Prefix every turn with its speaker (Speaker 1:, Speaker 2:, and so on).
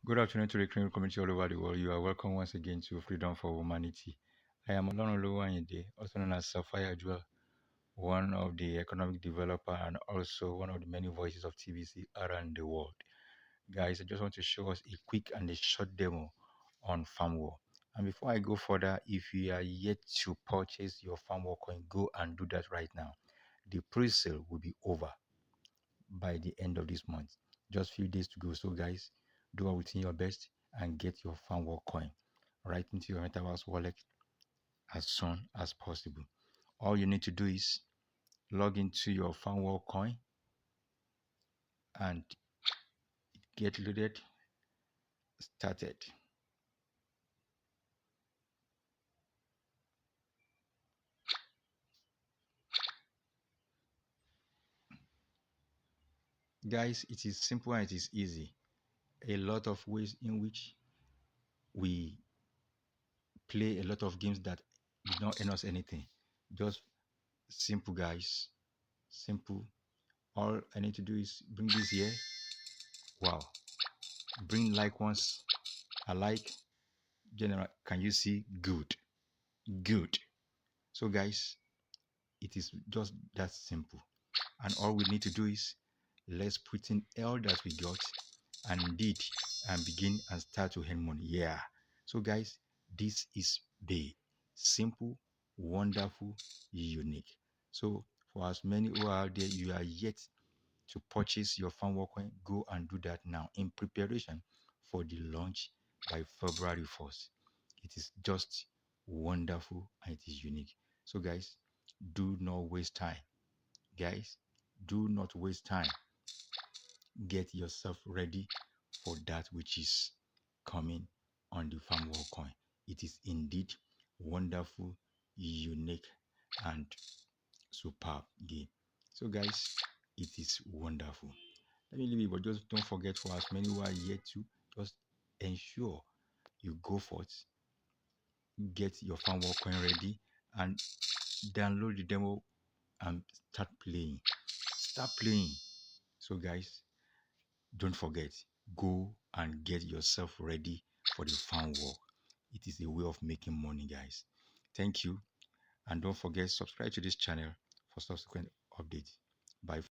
Speaker 1: Good afternoon to the criminal community all over the world. You are welcome once again to Freedom for Humanity. I am Olorun Oluwayinde, also known as Sapphire Jewel, one of the economic developer and also one of the many voices of TVC around the world. Guys, I just want to show us a quick and a short demo on Farmwar. And before I go further, if you are yet to purchase your Farmwar coin, go and do that right now. The pre-sale will be over by the end of this month. Just few days to go. So guys, do everything your best and get your Farmwar coin right into your Metaverse wallet as soon as possible. All you need to do is log into your Farmwar coin and get loaded, started. Guys, it is simple and it is easy. A lot of ways in which we play a lot of games that did not earn us anything. Just simple, guys. Simple. All I need to do is bring this here. Wow. Bring like once. I like. General, can you see? Good. Good. So, guys, it is just that simple. And all we need to do is let's put in all that we got and did and begin and start to earn money. Yeah. So guys, this is the simple, wonderful, unique. So for as many who are out there, you are yet to purchase your Farmwar coin, go and do that now in preparation for the launch by February 1st. It is just wonderful and it is unique. So guys, do not waste time. Guys, do not waste time. Get yourself ready for that which is coming on the Farmwar coin. It is indeed wonderful, unique, and superb game. So, guys, it is wonderful. Let me leave it, but just don't forget for as many who are yet to, just ensure you go forth, get your Farmwar coin ready, and download the demo and start playing. Start playing. So, guys, don't forget, go and get yourself ready for the Farmwar. It is a way of making money, guys. Thank you. And don't forget, subscribe to this channel for subsequent updates. Bye.